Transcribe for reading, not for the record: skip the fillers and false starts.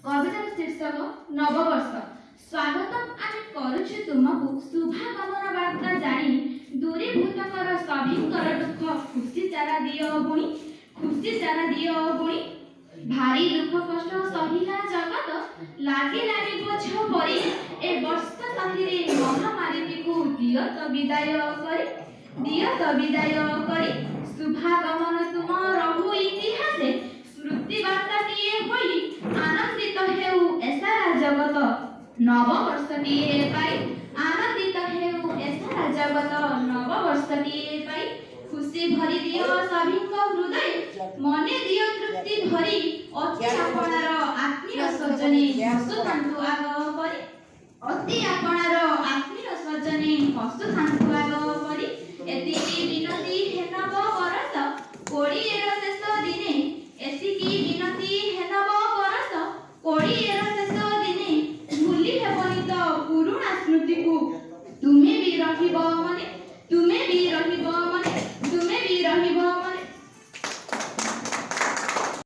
कवितार शीर्षक नववर्ष। स्वागतम आमे करुछु तुमको शुभागमन वार्ता जानी दूरीभूत कर सभिंकर दुख खुशी चारा दियो बुणी भारी दुख कष्ट सहिला जगत लागिलानी बोझ परी ए वर्ष साथीरे महामारी को दियो तो विदाय करी शुभागमन तुम रहु इतिहासे स्मृति वार्ता टिए होई आनंदित हेउ एसारा जगत नववर्षटिए पाई आनंदित हेउ एसारा जगत नववर्षटिए पाई खुशी भरी दियो सभिंक हृदय मने दियो तृप्ति भरी अति आपणार आत्मीय सजने हसुथांतु आग करी अति आपणार आत्मीय सजने हसुथांतु